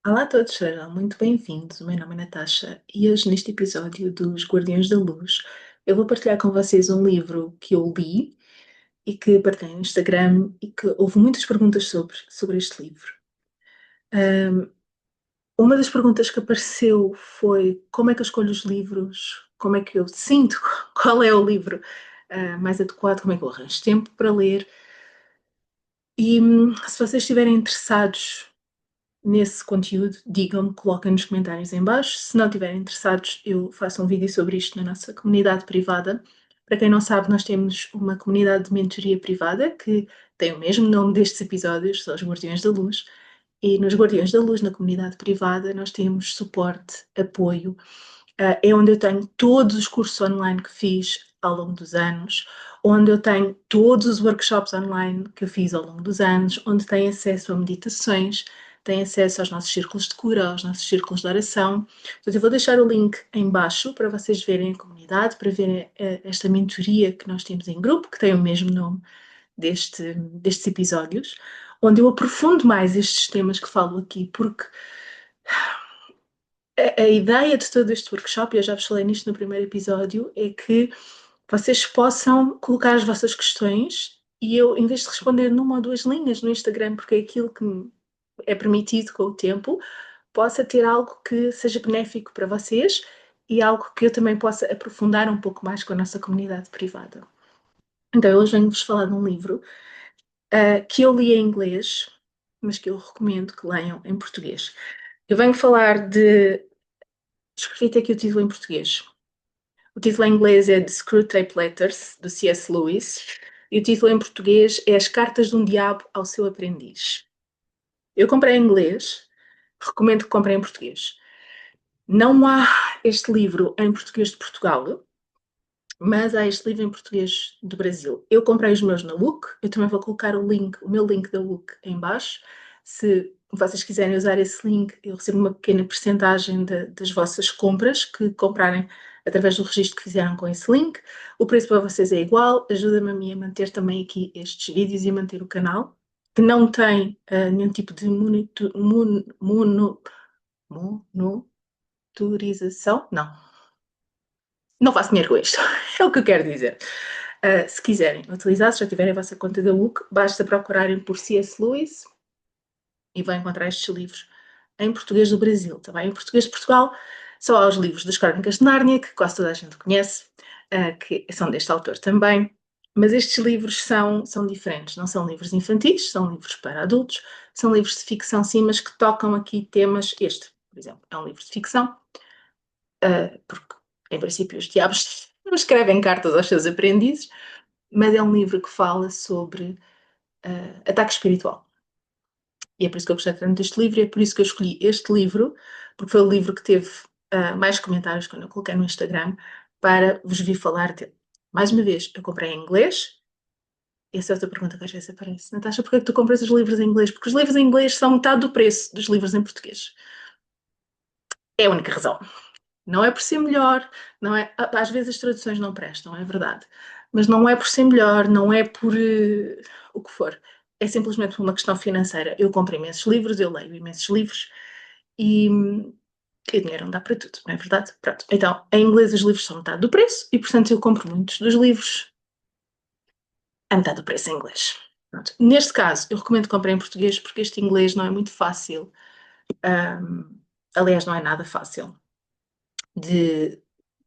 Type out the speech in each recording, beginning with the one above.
Olá a todos, sejam muito bem-vindos. O meu nome é Natasha e hoje, neste episódio dos Guardiões da Luz, eu vou partilhar com vocês um livro que eu li e que partilhei no Instagram e que houve muitas perguntas sobre este livro. Ahm, uma das perguntas que apareceu foi como é que eu escolho os livros, como é que eu sinto, qual é o livro mais adequado, como é que eu arranjo tempo para ler. E se vocês estiverem interessados nesse conteúdo, digam-me, coloquem nos comentários em baixo. Se não estiverem interessados, eu faço um vídeo sobre isto na nossa comunidade privada. Para quem não sabe, nós temos uma comunidade de mentoria privada que tem o mesmo nome destes episódios, são os Guardiões da Luz. E nos Guardiões da Luz, na comunidade privada, nós temos suporte, apoio. É onde eu tenho todos os cursos online que fiz ao longo dos anos, onde eu tenho todos os workshops online que eu fiz ao longo dos anos, onde tem acesso a meditações, tem acesso aos nossos círculos de cura, aos nossos círculos de oração. Portanto, eu vou deixar o link em baixo para vocês verem a comunidade, para verem esta mentoria que nós temos em grupo, que tem o mesmo nome destes episódios, onde eu aprofundo mais estes temas que falo aqui, porque a ideia de todo este workshop, e eu já vos falei nisto no primeiro episódio, é que vocês possam colocar as vossas questões e eu, em vez de responder numa ou duas linhas no Instagram, porque é aquilo que me é permitido com o tempo, possa ter algo que seja benéfico para vocês e algo que eu também possa aprofundar um pouco mais com a nossa comunidade privada. Então, hoje venho-vos falar de um livro que eu li em inglês, mas que eu recomendo que leiam em português. Eu venho falar de. Escrevi aqui o título em português. O título em inglês é The Screwtape Letters, do C.S. Lewis, e o título em português é As Cartas de um Diabo ao Seu Aprendiz. Eu comprei em inglês, recomendo que comprem em português. Não há este livro em português de Portugal, mas há este livro em português do Brasil. Eu comprei os meus na Look, eu também vou colocar o meu link da Look em baixo. Se vocês quiserem usar esse link, eu recebo uma pequena percentagem das vossas compras que comprarem através do registro que fizeram com esse link. O preço para vocês é igual, ajuda-me a mim a manter também aqui estes vídeos e a manter o canal, que não tem nenhum tipo de monitorização, não faço dinheiro com isto, é o que eu quero dizer. Se quiserem utilizar, se já tiverem a vossa conta da Look, basta procurarem por C.S. Lewis e vão encontrar estes livros em português do Brasil. Também em português de Portugal, só há os livros das Crónicas de Nárnia, que quase toda a gente conhece, que são deste autor também. Mas estes livros são diferentes, não são livros infantis, são livros para adultos, são livros de ficção, sim, mas que tocam aqui temas. Este, por exemplo, é um livro de ficção, porque, em princípio, os diabos não escrevem cartas aos seus aprendizes, mas é um livro que fala sobre ataque espiritual. E é por isso que eu gostei tanto deste livro, e é por isso que eu escolhi este livro, porque foi o livro que teve mais comentários quando eu coloquei no Instagram, para vos vir falar dele. Mais uma vez, eu comprei em inglês. Essa é outra pergunta que às vezes aparece. Natasha, porquê é que tu compras os livros em inglês? Porque os livros em inglês são metade do preço dos livros em português. É a única razão. Não é por ser melhor, não é, às vezes as traduções não prestam, é verdade. Mas não é por ser melhor, não é por o que for. É simplesmente por uma questão financeira. Eu compro imensos livros, eu leio imensos livros e dinheiro não dá para tudo, não é verdade? Pronto. Então, em inglês os livros são metade do preço e, portanto, eu compro muitos dos livros a metade do preço em inglês. Pronto. Neste caso, eu recomendo que comprem em português porque este inglês não é muito fácil. Aliás, não é nada fácil de, de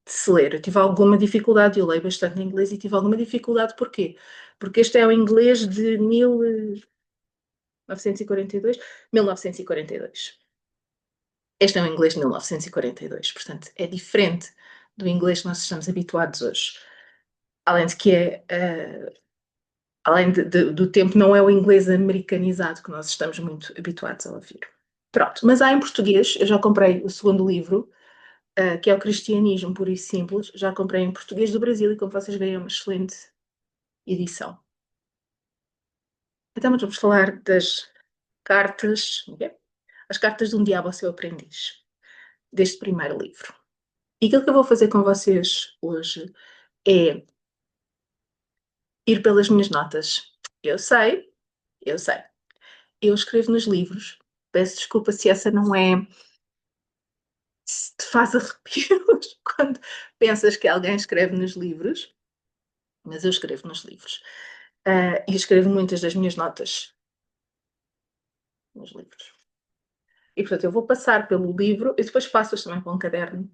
se ler. Eu tive alguma dificuldade, eu leio bastante em inglês e tive alguma dificuldade. Porquê? Porque este é o inglês de 1942, 1942. Este é o inglês de 1942, portanto, é diferente do inglês que nós estamos habituados hoje. Além de que além do tempo, não é o inglês americanizado que nós estamos muito habituados a ouvir. Pronto, mas há em português, eu já comprei o segundo livro, que é o Cristianismo Puro e Simples, já comprei em português do Brasil e como vocês veem é uma excelente edição. Então vamos falar das cartas, okay? As cartas de um diabo ao seu aprendiz, deste primeiro livro. E aquilo que eu vou fazer com vocês hoje é ir pelas minhas notas. Eu sei, eu sei. Eu escrevo nos livros Peço desculpa se essa não é. Se te faz arrepios quando pensas que alguém escreve nos livros, mas eu escrevo nos livros. E escrevo muitas das minhas notas nos livros. E, portanto, eu vou passar pelo livro e depois passo-as também para um caderno.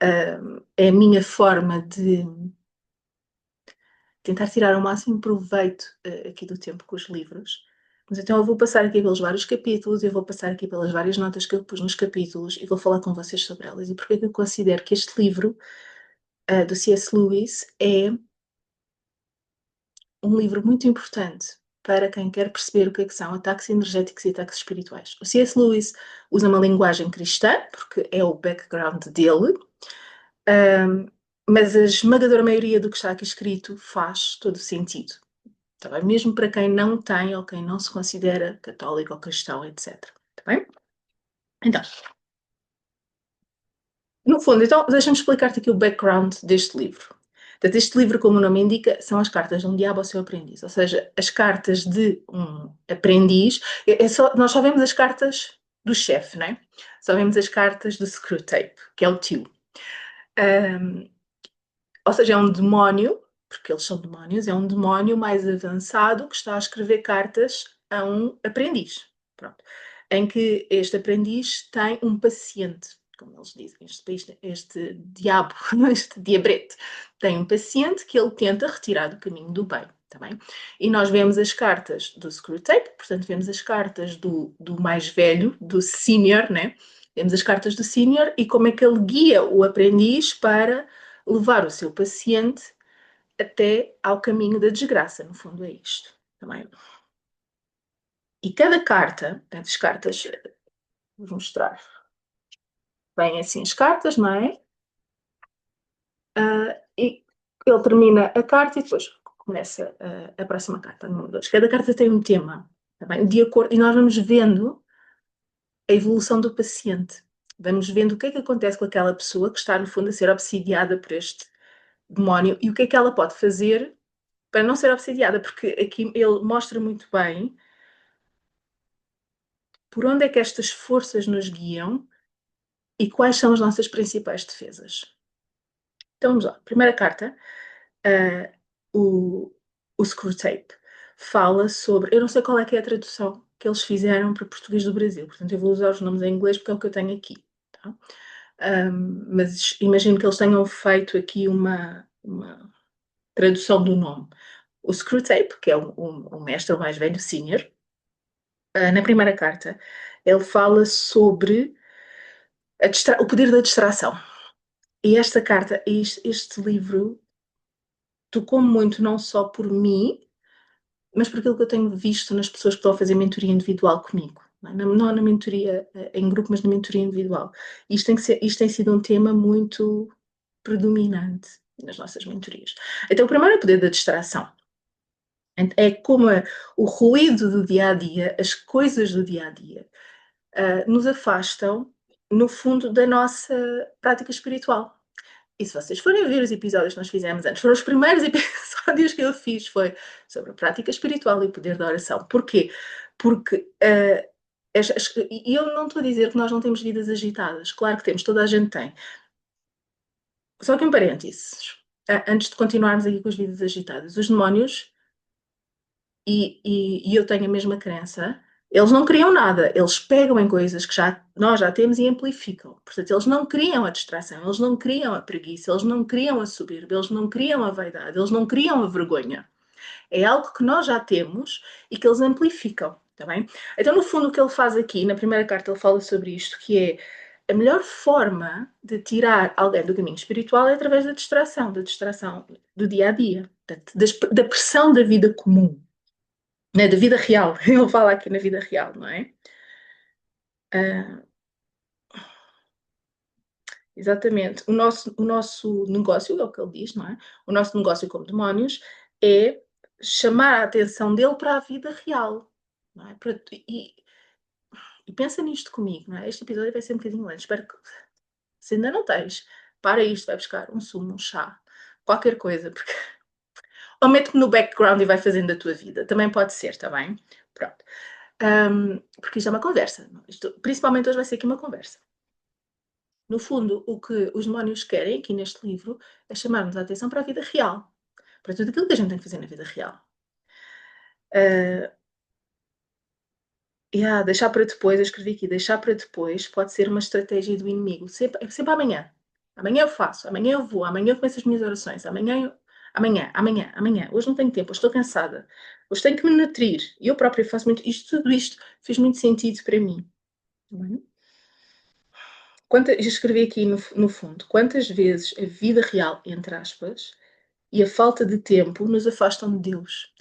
É a minha forma de tentar tirar o máximo proveito aqui do tempo com os livros. Mas então eu vou passar aqui pelos vários capítulos, eu vou passar aqui pelas várias notas que eu pus nos capítulos e vou falar com vocês sobre elas. E porque é que eu considero que este livro do C.S. Lewis é um livro muito importante para quem quer perceber o que são ataques energéticos e ataques espirituais. O C.S. Lewis usa uma linguagem cristã, porque é o background dele, mas a esmagadora maioria do que está aqui escrito faz todo o sentido. Tá bem? Mesmo para quem não tem ou quem não se considera católico ou cristão, etc. Tá bem? Então, no fundo, então, deixa-me explicar-te aqui o background deste livro. Portanto, este livro, como o nome indica, são as cartas de um diabo ao seu aprendiz, ou seja, as cartas de um aprendiz. Nós só vemos as cartas do chefe, não é? Só vemos as cartas do Screwtape, que é o tio. Ou seja, é um demónio, porque eles são demónios, é um demónio mais avançado que está a escrever cartas a um aprendiz. Pronto. Em que este aprendiz tem um paciente, como eles dizem, este diabo, este diabrete, tem um paciente que ele tenta retirar do caminho do bem. Tá bem? E nós vemos as cartas do Screwtape, portanto, vemos as cartas do mais velho, do senior, né? Vemos as cartas do senior e como é que ele guia o aprendiz para levar o seu paciente até ao caminho da desgraça. No fundo, é isto. Também. E cada carta, as cartas, vou mostrar, vêm assim as cartas, não é? E ele termina a carta e depois começa a próxima carta. Cada carta tem um tema, tá bem? De acordo, e nós vamos vendo a evolução do paciente. Vamos vendo o que é que acontece com aquela pessoa que está, no fundo, a ser obsidiada por este demónio e o que é que ela pode fazer para não ser obsidiada, porque aqui ele mostra muito bem por onde é que estas forças nos guiam e quais são as nossas principais defesas. Então vamos lá. Primeira carta, o, o Screwtape fala sobre. Eu não sei qual é que é a tradução que eles fizeram para português do Brasil, portanto eu vou usar os nomes em inglês porque é o que eu tenho aqui. Tá? Mas imagino que eles tenham feito aqui uma tradução do nome. O Screwtape, que é o mestre, o mais velho, senior, na primeira carta, ele fala sobre o poder da distração. E esta carta, este livro, tocou-me muito não só por mim, mas por aquilo que eu tenho visto nas pessoas que estão a fazer mentoria individual comigo. Não na mentoria em grupo, mas na mentoria individual. Isto tem sido um tema muito predominante nas nossas mentorias. Então, o primeiro é o poder da distração. É como o ruído do dia a dia, as coisas do dia a dia, nos afastam, no fundo, da nossa prática espiritual. E se vocês forem ver os episódios que nós fizemos antes, foram os primeiros episódios que eu fiz, foi sobre a prática espiritual e o poder da oração. Porquê? Porque e eu não estou a dizer que nós não temos vidas agitadas, claro que temos, toda a gente tem. Só que em parênteses, antes de continuarmos aqui com as vidas agitadas, os demónios, e eu tenho a mesma crença, eles não criam nada, eles pegam em coisas que nós já temos e amplificam. Portanto, eles não criam a distração, eles não criam a preguiça, eles não criam a soberba, eles não criam a vaidade, eles não criam a vergonha. É algo que nós já temos e que eles amplificam, tá bem? Então, no fundo, o que ele faz aqui, na primeira carta, ele fala sobre isto, que é a melhor forma de tirar alguém do caminho espiritual é através da distração do dia a dia, da pressão da vida comum, né, da vida real. Ele fala aqui na vida real, não é? Ah, exatamente. O nosso negócio, é o que ele diz, não é? O nosso negócio como demónios é chamar a atenção dele para a vida real. Não é? E pensa nisto comigo, não é? Este episódio vai ser um bocadinho lento. Espero que, se ainda não tens, para isto, vai buscar um sumo, um chá, qualquer coisa, porque ou mete-me no background e vai fazendo a tua vida. Também pode ser, está bem? Pronto. Porque isto é uma conversa. Principalmente hoje vai ser aqui uma conversa. No fundo, o que os demónios querem aqui neste livro é chamar-nos a atenção para a vida real, para tudo aquilo que a gente tem que fazer na vida real. Deixar para depois, eu escrevi aqui, deixar para depois pode ser uma estratégia do inimigo. Sempre amanhã. Amanhã eu faço, amanhã eu vou, amanhã eu começo as minhas orações, amanhã. Hoje não tenho tempo, hoje estou cansada. Hoje tenho que me nutrir. E eu própria faço muito. Tudo isto fez muito sentido para mim. Eu escrevi aqui no fundo, quantas vezes a vida real, entre aspas, e a falta de tempo nos afastam de Deus.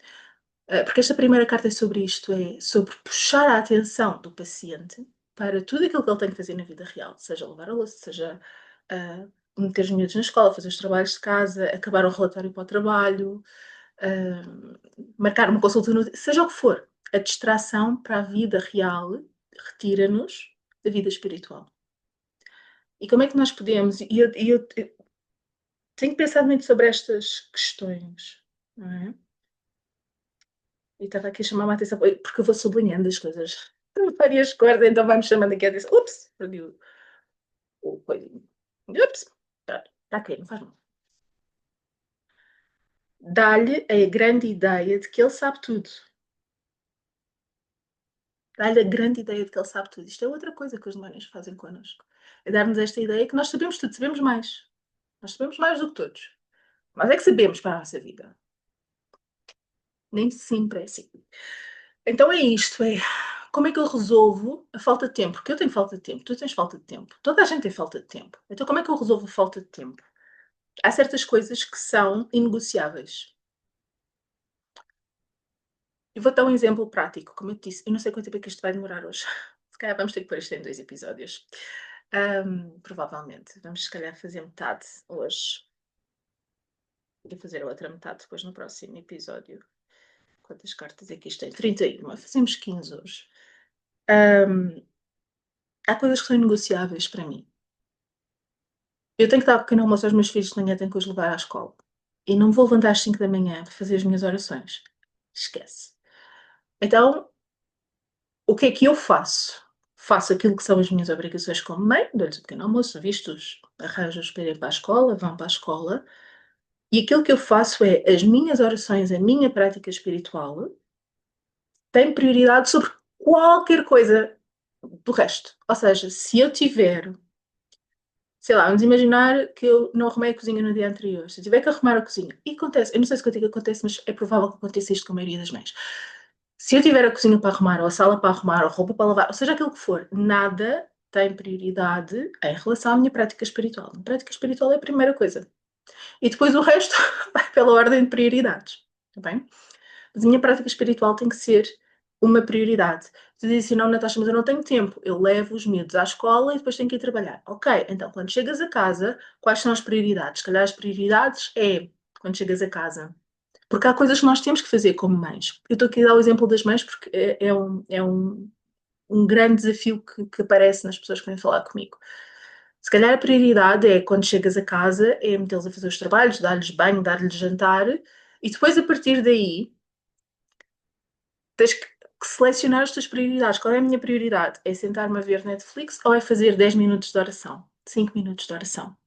Porque esta primeira carta é sobre isto, é sobre puxar a atenção do paciente para tudo aquilo que ele tem que fazer na vida real, seja lavar a louça, seja meter os miúdos na escola, fazer os trabalhos de casa, acabar o relatório para o trabalho, marcar uma consulta, seja o que for. A distração para a vida real retira-nos da vida espiritual. E como é que nós podemos... eu tenho pensado muito sobre estas questões, não é? E estava aqui a chamar a atenção, porque eu vou sublinhando as coisas de várias cores, então vai-me chamando aqui a atenção. Ups, perdi o coisinho. Ups, está aqui, não faz mal. Dá-lhe a grande ideia de que ele sabe tudo. Dá-lhe a grande ideia de que ele sabe tudo. Isto é outra coisa que os demónios fazem connosco. É dar-nos esta ideia que nós sabemos tudo, sabemos mais. Nós sabemos mais do que todos. Nós é que sabemos para a nossa vida. Nem sempre é assim. Então é isto, como é que eu resolvo a falta de tempo? Porque eu tenho falta de tempo, tu tens falta de tempo, toda a gente tem falta de tempo. Então como é que eu resolvo a falta de tempo? Há certas coisas que são inegociáveis. Eu vou dar um exemplo prático, como eu te disse, eu não sei quanto tempo é que isto vai demorar hoje. Se calhar vamos ter que pôr isto em 2 episódios. Provavelmente. Vamos se calhar fazer metade hoje. E fazer a outra metade depois no próximo episódio. Quantas cartas é que isto tem? 31. Fazemos 15 hoje. Há coisas que são negociáveis para mim. Eu tenho que dar pequeno almoço aos meus filhos de manhã, tenho que os levar à escola. E não me vou levantar às 5 da manhã para fazer as minhas orações. Esquece. Então, o que é que eu faço? Faço aquilo que são as minhas obrigações como mãe, dou-lhes o pequeno almoço, vistos, arranjo-os para ir para a escola, vão para a escola. E aquilo que eu faço é as minhas orações, a minha prática espiritual, tem prioridade sobre qualquer coisa do resto. Ou seja, se eu tiver, sei lá, vamos imaginar que eu não arrumei a cozinha no dia anterior. Se eu tiver que arrumar a cozinha, e acontece, eu não sei se contigo acontece, mas é provável que aconteça isto com a maioria das mães. Se eu tiver a cozinha para arrumar, ou a sala para arrumar, ou a roupa para lavar, ou seja, aquilo que for, nada tem prioridade em relação à minha prática espiritual. A prática espiritual é a primeira coisa. E depois o resto vai pela ordem de prioridades. Está bem? Mas a minha prática espiritual tem que ser uma prioridade. Tu dizes assim, não, Natasha, mas eu não tenho tempo. Eu levo os miúdos à escola e depois tenho que ir trabalhar. Ok, então quando chegas a casa, quais são as prioridades? Se calhar as prioridades é quando chegas a casa. Porque há coisas que nós temos que fazer como mães. Eu estou aqui a dar o exemplo das mães porque é um grande desafio que aparece nas pessoas que vêm falar comigo. Se calhar a prioridade é quando chegas a casa, é metê-los a fazer os trabalhos, dar-lhes banho, dar-lhes jantar, e depois a partir daí tens que selecionar as tuas prioridades. Qual é a minha prioridade? É sentar-me a ver Netflix ou é fazer 10 minutos de oração? 5 minutos de oração?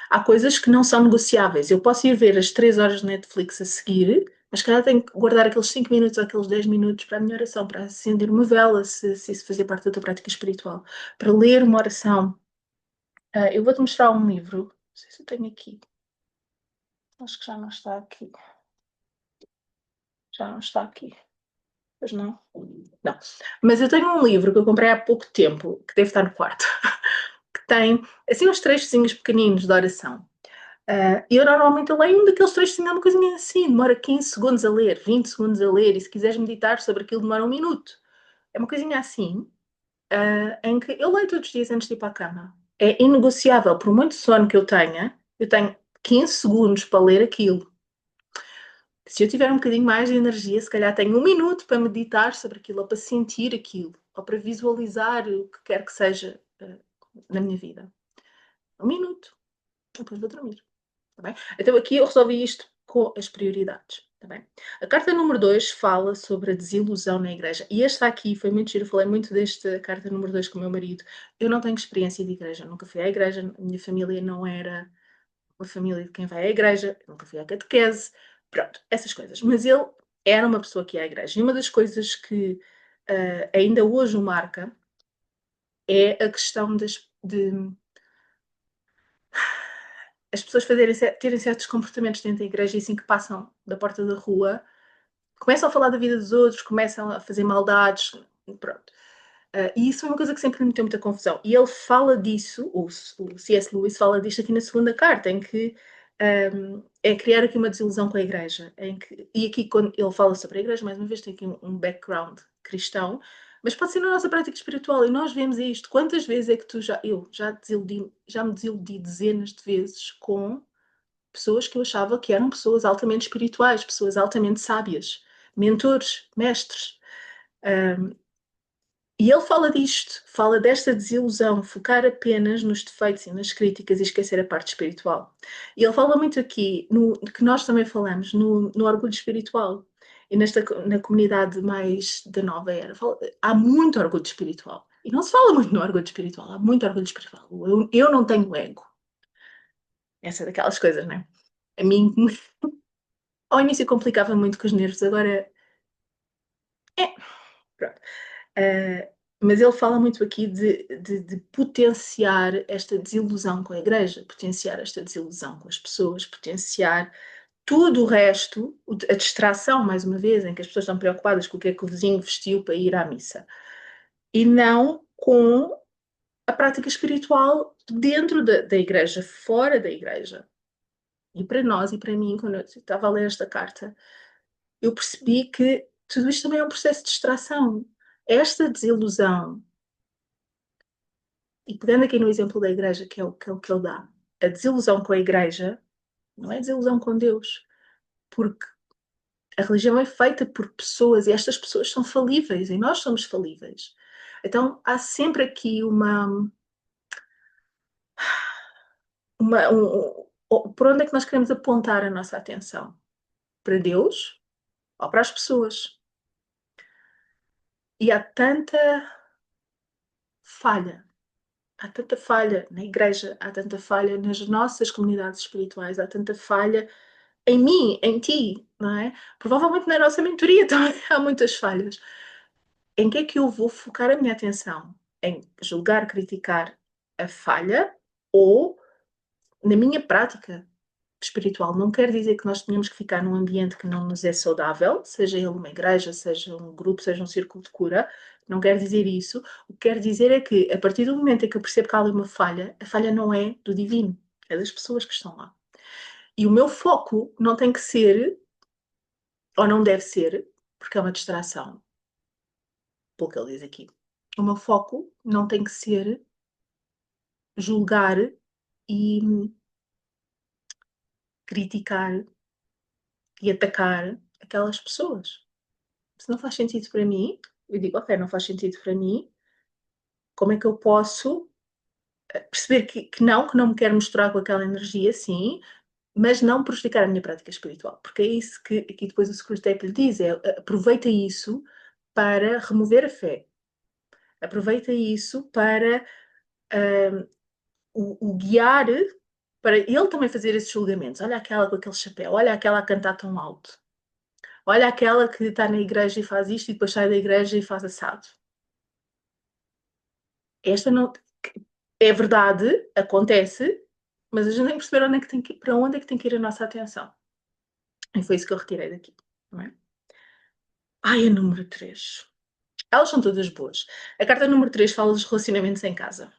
Há coisas que não são negociáveis. Eu posso ir ver as 3 horas de Netflix a seguir, mas calhar tenho que guardar aqueles 5 minutos ou aqueles 10 minutos para a minha oração, para acender uma vela, se isso fazia parte da tua prática espiritual, para ler uma oração. Eu vou-te mostrar um livro. Não sei se eu tenho aqui. Acho que já não está aqui. Já não está aqui. Pois não? Não. Mas eu tenho um livro que eu comprei há pouco tempo, que deve estar no quarto, que tem assim uns trechozinhos pequeninos de oração. Eu normalmente leio um daqueles trechos, uma coisinha assim, demora 15 segundos a ler, 20 segundos a ler, e se quiseres meditar sobre aquilo demora 1 minuto. É uma coisinha assim, em que eu leio todos os dias antes de ir para a cama. É inegociável, por muito sono que eu tenho 15 segundos para ler aquilo. Se eu tiver um bocadinho mais de energia, se calhar tenho 1 minuto para meditar sobre aquilo, ou para sentir aquilo, ou para visualizar o que quer que seja na minha vida. 1 minuto, depois vou dormir. Tá bem? Então aqui eu resolvi isto com as prioridades. Tá bem? A carta número 2 fala sobre a desilusão na igreja. E esta aqui foi muito giro, eu falei muito desta carta número 2 com o meu marido. Eu não tenho experiência de igreja, nunca fui à igreja, a minha família não era uma família de quem vai à igreja, nunca fui à catequese, pronto, essas coisas. Mas ele era uma pessoa que ia à igreja. E uma das coisas que ainda hoje o marca é a questão de as pessoas terem certos comportamentos dentro da igreja e assim que passam da porta da rua, começam a falar da vida dos outros, começam a fazer maldades, pronto. E isso é uma coisa que sempre me meteu muita confusão. E ele fala disso, o C.S. Lewis fala disto aqui na segunda carta, em que é criar aqui uma desilusão com a igreja. E aqui, quando ele fala sobre a igreja, mais uma vez, tem aqui um background cristão, mas pode ser na nossa prática espiritual. E nós vemos isto. Quantas vezes é que eu já me desiludi dezenas de vezes com pessoas que eu achava que eram pessoas altamente espirituais, pessoas altamente sábias, mentores, mestres. E ele fala disto, fala desta desilusão, focar apenas nos defeitos e nas críticas e esquecer a parte espiritual. E ele fala muito aqui, que nós também falamos, no orgulho espiritual. E na comunidade mais da nova era, há muito orgulho espiritual. E não se fala muito no orgulho espiritual, há muito orgulho espiritual. Eu não tenho ego. Essa é daquelas coisas, não é? A mim, ao início complicava muito com os nervos, agora é, pronto. Uh, mas ele fala muito aqui de potenciar esta desilusão com a igreja, potenciar esta desilusão com as pessoas, potenciar tudo o resto, a distração, mais uma vez, em que as pessoas estão preocupadas com o que é que o vizinho vestiu para ir à missa, e não com a prática espiritual dentro da igreja, fora da igreja. E para nós e para mim, quando eu estava a ler esta carta, eu percebi que tudo isto também é um processo de distração. Esta desilusão, e pegando aqui no exemplo da igreja, que é o que ele dá, a desilusão com a igreja não é desilusão com Deus, porque a religião é feita por pessoas e estas pessoas são falíveis e nós somos falíveis. Então há sempre aqui por onde é que nós queremos apontar a nossa atenção? Para Deus ou para as pessoas? E falha há tanta falha na igreja, há tanta falha nas nossas comunidades espirituais, há tanta falha em mim, em ti, não é? Provavelmente na nossa mentoria também há muitas falhas. Em que é que eu vou focar a minha atenção? Em julgar, criticar a falha ou na minha prática espiritual? Não quer dizer que nós tenhamos que ficar num ambiente que não nos é saudável, seja ele uma igreja, seja um grupo, seja um círculo de cura. Não quer dizer isso. O que quer dizer é que, a partir do momento em que eu percebo que há ali uma falha, a falha não é do divino, é das pessoas que estão lá. E o meu foco não tem que ser, ou não deve ser, porque é uma distração, pelo que ele diz aqui. O meu foco não tem que ser julgar e criticar e atacar aquelas pessoas. Se não faz sentido para mim, eu digo, ok, não faz sentido para mim, como é que eu posso perceber que não me quero misturar com aquela energia, sim, mas não prejudicar a minha prática espiritual, porque é isso que aqui depois o Screwtape lhe diz, aproveita isso para remover a fé, aproveita isso para o guiar, para ele também fazer esses julgamentos, olha aquela com aquele chapéu, olha aquela a cantar tão alto, olha aquela que está na igreja e faz isto e depois sai da igreja e faz assado. Esta não é verdade, acontece, mas a gente tem que perceber onde é que tem que, para onde é que tem que ir a nossa atenção. E foi isso que eu retirei daqui. Não é? Ai, a número 3. Elas são todas boas. A carta número 3 fala dos relacionamentos em casa.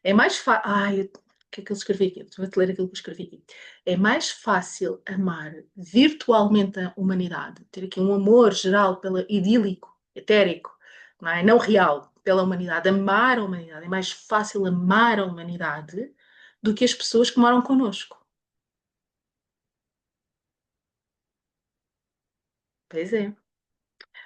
É mais fácil. Ai, o que é que eu escrevi aqui? Vou-te ler aquilo que eu escrevi aqui. É mais fácil amar virtualmente a humanidade, ter aqui um amor geral pela idílico, etérico, não é? Não real, pela humanidade. Amar a humanidade. É mais fácil amar a humanidade do que as pessoas que moram connosco. Pois é.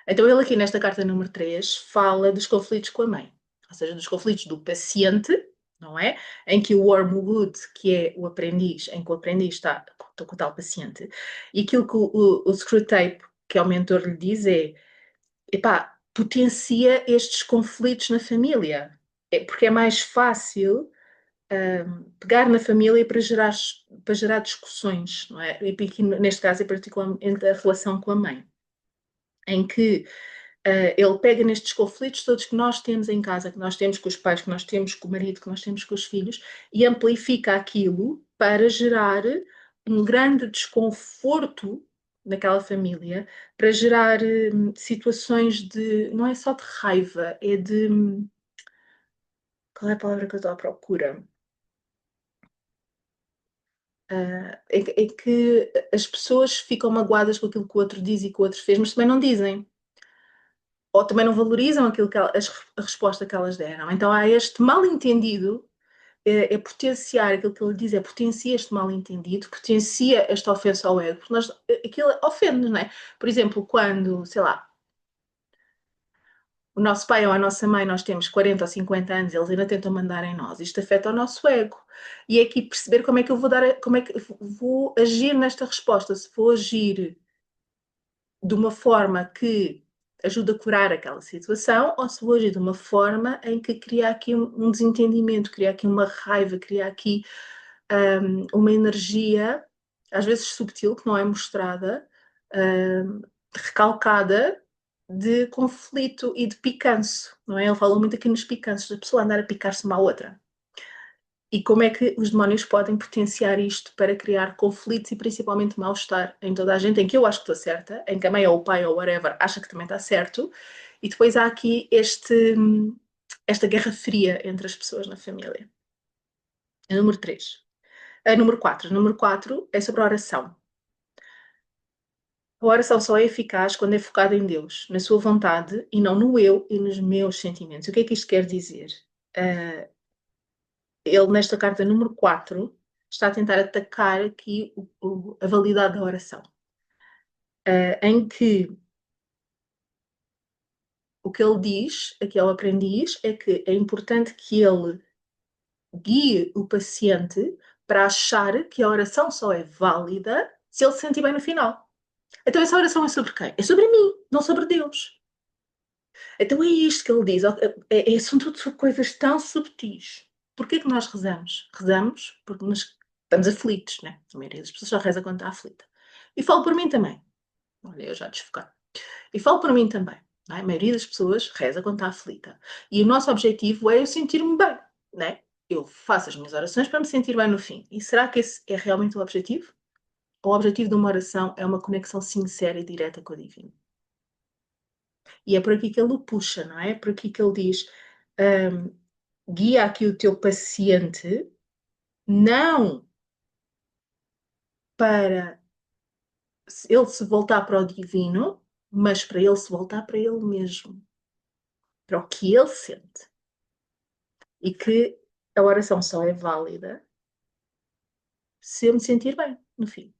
Então, ele aqui nesta carta número 3 fala dos conflitos com a mãe, ou seja, dos conflitos do paciente, não é? Em que o Wormwood, que é o aprendiz, em que o aprendiz está com o tal paciente, e aquilo que o Screwtape, que é o mentor, lhe diz é, epá, potencia estes conflitos na família, porque é mais fácil pegar na família para gerar discussões, não é? E aqui, neste caso, em particular, entre a relação com a mãe, em que ele pega nestes conflitos todos que nós temos em casa, que nós temos com os pais, que nós temos com o marido, que nós temos com os filhos, e amplifica aquilo para gerar um grande desconforto naquela família, para gerar situações de, não é só de raiva, é de, qual é a palavra que eu estou à procura? É que as pessoas ficam magoadas com aquilo que o outro diz e que o outro fez, mas também não dizem. Ou também não valorizam aquilo que a resposta que elas deram. Então há este mal-entendido, potenciar aquilo que ele diz, potencia este mal-entendido, potencia esta ofensa ao ego, porque aquilo ofende, não é? Por exemplo, quando, sei lá, o nosso pai ou a nossa mãe, nós temos 40 ou 50 anos, eles ainda tentam mandar em nós. Isto afeta o nosso ego. E é aqui perceber como é que eu vou dar, como é que vou agir nesta resposta. Se vou agir de uma forma que ajuda a curar aquela situação, ou se vou agir de uma forma em que cria aqui um desentendimento, cria aqui uma raiva, cria aqui uma energia, às vezes subtil, que não é mostrada, um, recalcada, de conflito e de picanço, não é? Ele fala muito aqui nos picanços, da pessoa andar a picar-se uma à outra. E como é que os demónios podem potenciar isto para criar conflitos e principalmente mal-estar em toda a gente, em que eu acho que estou certa, em que a mãe ou o pai ou whatever acha que também está certo, e depois há aqui esta guerra fria entre as pessoas na família. A número 3. A número 4. A número 4 é sobre a oração. A oração só é eficaz quando é focada em Deus, na sua vontade e não no eu e nos meus sentimentos. O que é que isto quer dizer? Uh, ele, nesta carta número 4, está a tentar atacar aqui a validade da oração, em que o que ele diz, aqui ao aprendiz, é que é importante que ele guie o paciente para achar que a oração só é válida se ele se sentir bem no final. Então essa oração é sobre quem? É sobre mim, não sobre Deus. Então é isto que ele diz. São tudo coisas tão subtis. Porquê que nós rezamos? Rezamos porque nos estamos aflitos, né? A maioria das pessoas só reza quando está aflita. E falo por mim também. Olha, eu já desfocar. E falo por mim também. Não é? A maioria das pessoas reza quando está aflita. E o nosso objetivo é eu sentir-me bem. Né? Eu faço as minhas orações para me sentir bem no fim. E será que esse é realmente o objetivo? O objetivo de uma oração é uma conexão sincera e direta com o divino. E é por aqui que ele o puxa, não é? É por aqui que ele diz: guia aqui o teu paciente, não para ele se voltar para o divino, mas para ele se voltar para ele mesmo, para o que ele sente. E que a oração só é válida se eu me sentir bem, no fim.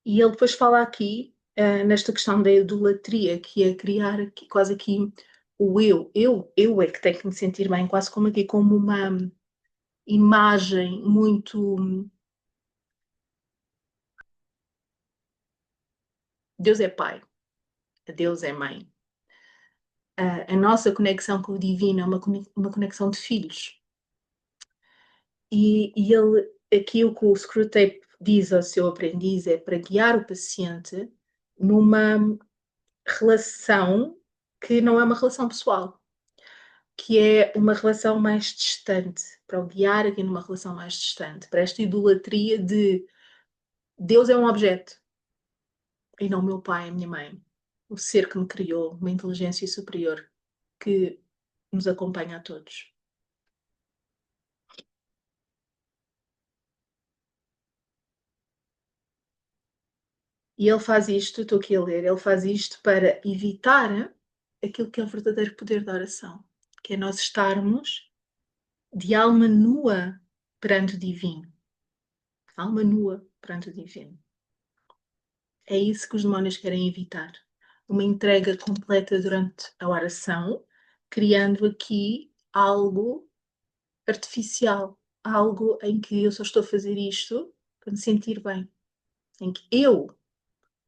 E ele depois fala aqui, nesta questão da idolatria, que é criar aqui, quase aqui o eu. Eu é que tenho que me sentir bem, quase como aqui, como uma imagem muito. Deus é pai, Deus é mãe. A nossa conexão com o divino é uma conexão de filhos. E ele, aqui o que o Screwtape diz ao seu aprendiz é para guiar o paciente numa relação que não é uma relação pessoal, que é uma relação mais distante, para o guiar aqui numa relação mais distante, para esta idolatria de Deus é um objeto e não o meu pai, a minha mãe, o ser que me criou, uma inteligência superior que nos acompanha a todos. E ele faz isto, estou aqui a ler, ele faz isto para evitar aquilo que é o verdadeiro poder da oração, que é nós estarmos de alma nua perante o divino. Alma nua perante o divino. É isso que os demónios querem evitar. uma entrega completa durante a oração, criando aqui algo artificial, algo em que eu só estou a fazer isto para me sentir bem, em que eu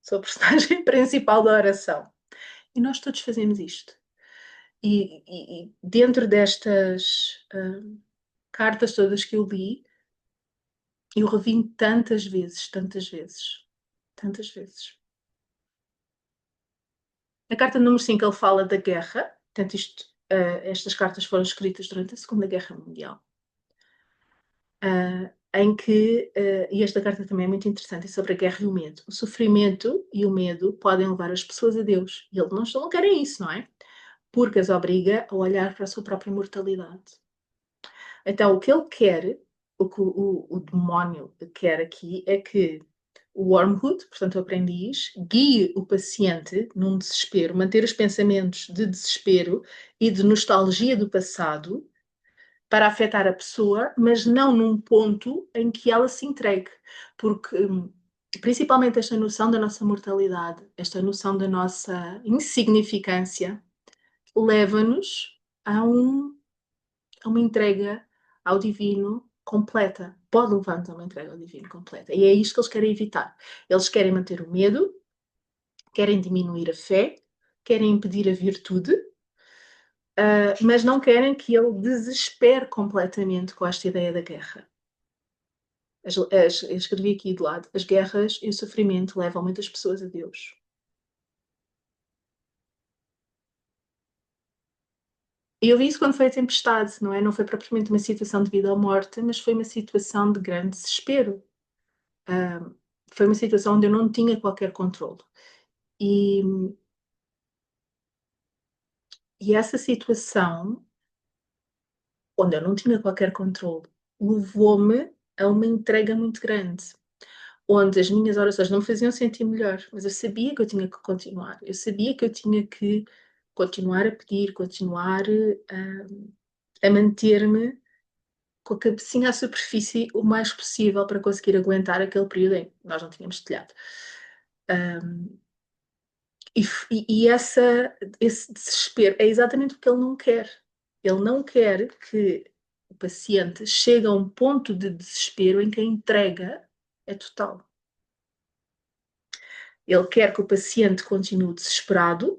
sou a personagem principal da oração. E nós todos fazemos isto. E dentro destas cartas todas que eu li, eu revi tantas vezes, tantas vezes, tantas vezes. Na carta número 5 ele fala da guerra, portanto estas cartas foram escritas durante a Segunda Guerra Mundial. Em que, e esta carta também é muito interessante, é sobre a guerra e o medo. O sofrimento e o medo podem levar as pessoas a Deus. E eles não querem isso, não é? Porque as obriga a olhar para a sua própria mortalidade. Então, o que ele quer, o que o demónio quer aqui, é que o wormwood, portanto o aprendiz, guie o paciente num desespero, manter os pensamentos de desespero e de nostalgia do passado para afetar a pessoa, mas não num ponto em que ela se entregue. Porque, principalmente, esta noção da nossa mortalidade, esta noção da nossa insignificância, leva-nos a uma entrega ao divino completa. Pode levar-nos a uma entrega ao divino completa. E é isto que eles querem evitar. Eles querem manter o medo, querem diminuir a fé, querem impedir a virtude, mas não querem que ele desespere completamente com esta ideia da guerra. Eu escrevi aqui de lado, as guerras e o sofrimento levam muitas pessoas a Deus. E eu vi isso quando foi a tempestade, não é? Não foi propriamente uma situação de vida ou morte, mas foi uma situação de grande desespero. Foi uma situação onde eu não tinha qualquer controle. E, e essa situação, onde eu não tinha qualquer controle, levou-me a uma entrega muito grande, onde as minhas orações não me faziam sentir melhor, mas eu sabia que eu tinha que continuar, eu sabia que eu tinha que continuar a pedir, continuar a manter-me com a cabecinha à superfície o mais possível para conseguir aguentar aquele período em que nós não tínhamos telhado. E esse desespero é exatamente o que ele não quer. Ele não quer que o paciente chegue a um ponto de desespero em que a entrega é total. Ele quer que o paciente continue desesperado,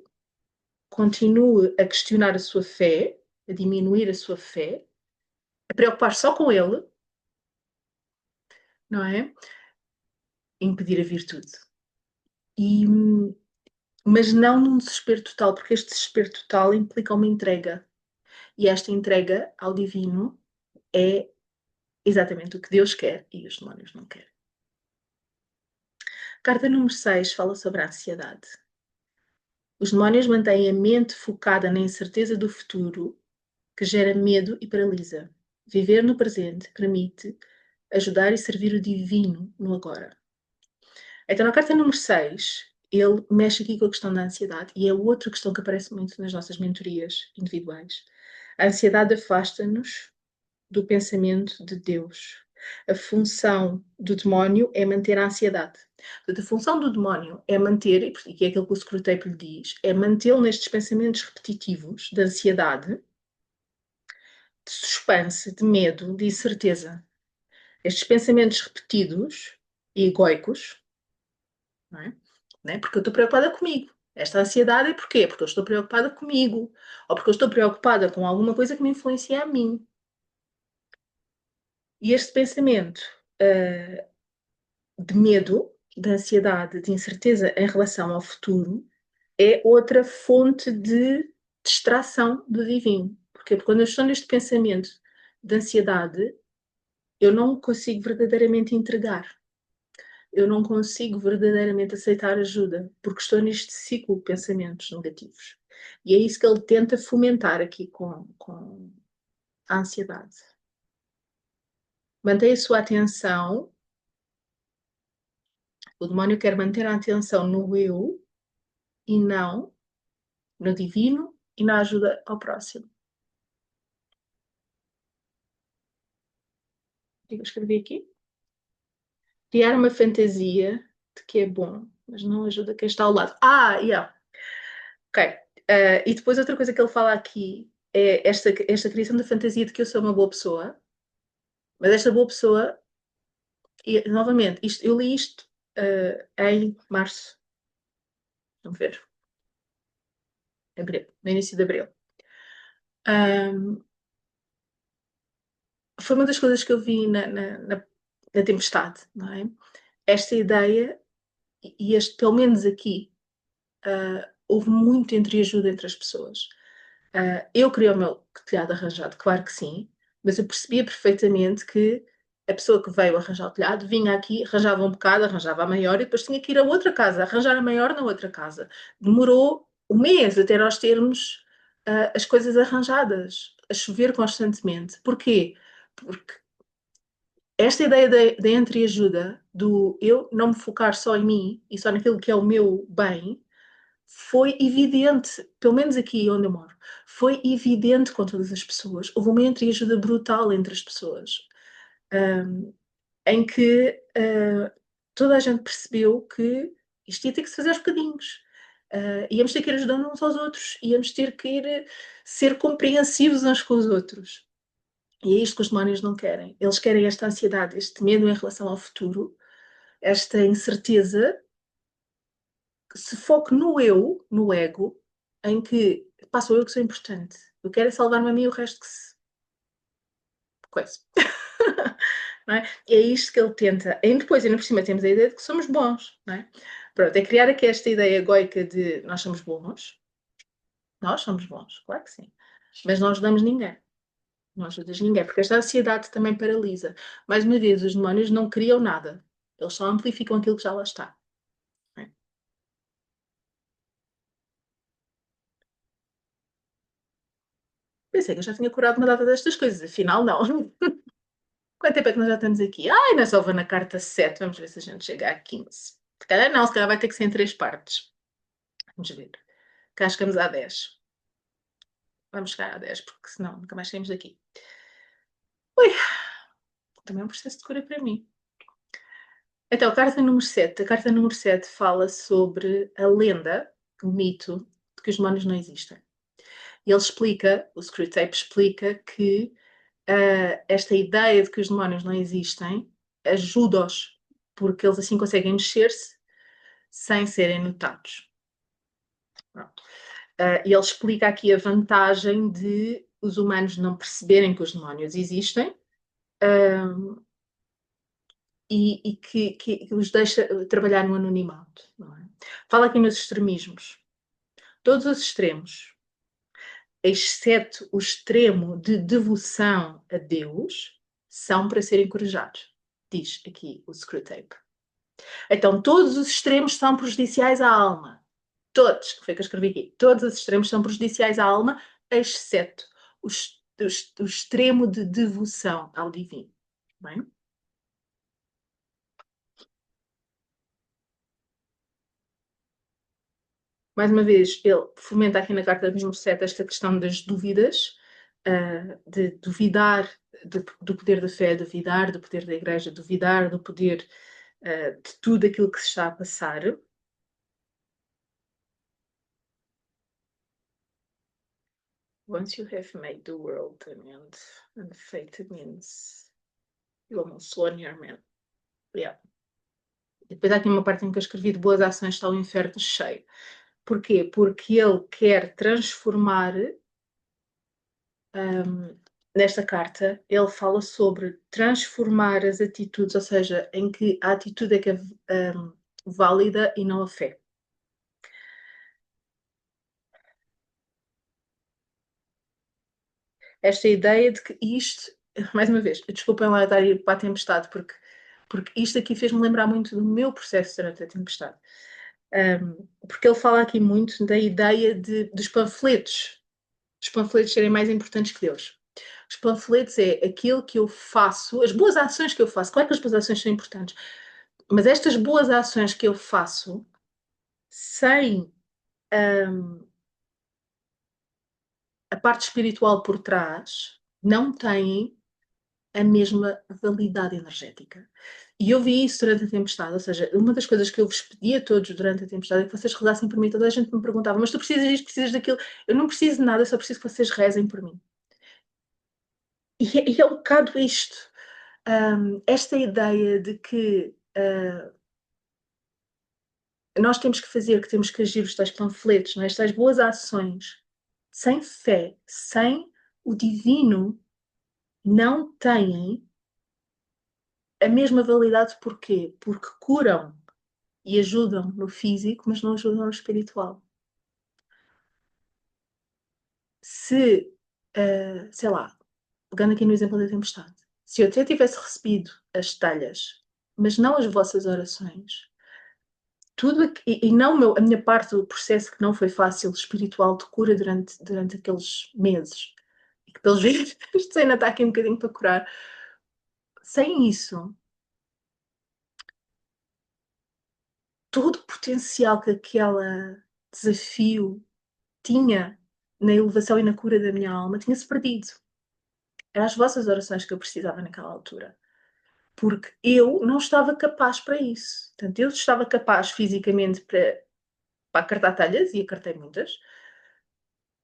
continue a questionar a sua fé, a diminuir a sua fé, a preocupar só com ele, não é? Impedir a virtude. E, mas não num desespero total, porque este desespero total implica uma entrega. E esta entrega ao divino é exatamente o que Deus quer e os demónios não querem. Carta número 6 fala sobre a ansiedade. Os demónios mantêm a mente focada na incerteza do futuro, que gera medo e paralisa. Viver no presente permite ajudar e servir o divino no agora. Então, na carta número 6, ele mexe aqui com a questão da ansiedade e é outra questão que aparece muito nas nossas mentorias individuais. A ansiedade afasta-nos do pensamento de Deus. A função do demónio é manter a ansiedade. Portanto, a função do demónio é manter, e que é aquilo que o Screwtape lhe diz, é mantê-lo nestes pensamentos repetitivos de ansiedade, de suspense, de medo, de incerteza. Estes pensamentos repetidos e egoicos, não é? Não é? Porque eu estou preocupada comigo. Esta ansiedade é porquê? Porque eu estou preocupada comigo. Ou porque eu estou preocupada com alguma coisa que me influencia a mim. E este pensamento de medo, de ansiedade, de incerteza em relação ao futuro, é outra fonte de distração do divino. Porque quando eu estou neste pensamento de ansiedade, eu não consigo verdadeiramente entregar. Eu não consigo verdadeiramente aceitar ajuda, porque estou neste ciclo de pensamentos negativos. E é isso que ele tenta fomentar aqui com a ansiedade. Mantenha a sua atenção. O demónio quer manter a atenção no eu e não no divino e na ajuda ao próximo. O que eu escrevi aqui? Criar uma fantasia de que é bom, mas não ajuda quem está ao lado. Yeah. Ok. E depois outra coisa que ele fala aqui é esta criação da fantasia de que eu sou uma boa pessoa, mas esta boa pessoa, e, novamente, eu li isto em março, vamos ver, abril, no início de abril. Um, Foi uma das coisas que eu vi na Tempestade, não é? Esta ideia, e este, pelo menos aqui, houve muito entreajuda entre as pessoas. Eu queria o meu telhado arranjado, claro que sim, mas eu percebia perfeitamente que a pessoa que veio arranjar o telhado vinha aqui, arranjava um bocado, arranjava a maior e depois tinha que ir a outra casa, arranjar a maior na outra casa. Demorou um mês até nós termos as coisas arranjadas, a chover constantemente. Porquê? Porque esta ideia da entreajuda, do eu não me focar só em mim e só naquilo que é o meu bem, foi evidente, pelo menos aqui onde eu moro, foi evidente com todas as pessoas. Houve uma entreajuda brutal entre as pessoas, em que toda a gente percebeu que isto ia ter que se fazer aos bocadinhos. Íamos ter que ir ajudando uns aos outros, íamos ter que ir ser compreensivos uns com os outros. E é isto que os demónios não querem. Eles querem esta ansiedade, este medo em relação ao futuro, esta incerteza, que se foque no eu, no ego, em que sou eu que sou importante. Eu quero é salvar-me a mim e o resto que se. Coisa. Não é? E é isto que ele tenta. E depois, ainda por cima, temos a ideia de que somos bons. Não é? Pronto, é criar aqui esta ideia egoica de nós somos bons. Nós somos bons, claro que sim. Mas não ajudamos ninguém. Não ajudas ninguém, porque esta ansiedade também paralisa. Mais uma vez, os demónios não criam nada. Eles só amplificam aquilo que já lá está. Não é? Pensei que eu já tinha curado uma data destas coisas, afinal não. Quanto tempo é que nós já estamos aqui? Ai, nós só vou na carta 7. Vamos ver se a gente chega a 15. Se calhar não, se calhar vai ter que ser em 3 partes. Vamos ver. Cá chegamos a 10. Vamos chegar a 10, porque senão nunca mais saímos daqui. Ui, também é um processo de cura para mim. Então, a carta número 7. A carta número 7 fala sobre a lenda, o mito, de que os demónios não existem. E ele explica, o Screwtape explica que esta ideia de que os demónios não existem ajuda-os, porque eles assim conseguem mexer-se sem serem notados. E ele explica aqui a vantagem de os humanos não perceberem que os demónios existem e que os deixa trabalhar no anonimato. Não é? Fala aqui nos extremismos. Todos os extremos, exceto o extremo de devoção a Deus, são para serem encorajados, diz aqui o Screwtape. Então, todos os extremos são prejudiciais à alma. Todos, que foi que eu escrevi aqui. Todos os extremos são prejudiciais à alma, exceto o extremo de devoção ao divino. Bem? Mais uma vez, ele fomenta aqui na carta número 7 esta questão das dúvidas, de duvidar do poder da fé, duvidar do poder da igreja, duvidar do poder de tudo aquilo que se está a passar. Once you have made the world and fate means you almost won your man. Yeah. E depois há aqui uma parte em que eu escrevi de boas ações está o inferno cheio. Porquê? Porque ele quer transformar, nesta carta, ele fala sobre transformar as atitudes, ou seja, em que a atitude é que é válida e não a fé. Esta ideia de que isto, mais uma vez, desculpem lá estar a ir para a tempestade, porque isto aqui fez-me lembrar muito do meu processo durante a tempestade. Porque ele fala aqui muito da ideia dos panfletos serem mais importantes que Deus. Os panfletos é aquilo que eu faço, as boas ações que eu faço. Claro que as boas ações são importantes, mas estas boas ações que eu faço sem a parte espiritual por trás não têm a mesma validade energética. E eu vi isso durante a tempestade, ou seja, uma das coisas que eu vos pedi a todos durante a tempestade é que vocês rezassem por mim. Toda a gente me perguntava, mas tu precisas disto, precisas daquilo. Eu não preciso de nada, eu só preciso que vocês rezem por mim. E é um bocado isto. Esta ideia de que nós temos que fazer, que temos que agir os tais panfletos, não é? As tais boas ações, sem fé, sem o divino, não têm a mesma validade. Porquê? Porque curam e ajudam no físico, mas não ajudam no espiritual. Se, sei lá, pegando aqui no exemplo da tempestade, se eu até tivesse recebido as telhas, mas não as vossas orações, tudo aqui, e não a minha parte do processo que não foi fácil, espiritual, de cura durante aqueles meses, e que pelos vistos ainda está aqui um bocadinho para curar, sem isso, todo o potencial que aquele desafio tinha na elevação e na cura da minha alma tinha-se perdido. Eram as vossas orações que eu precisava naquela altura. Porque eu não estava capaz para isso. Portanto, eu estava capaz fisicamente para acartar telhas, e acartei muitas,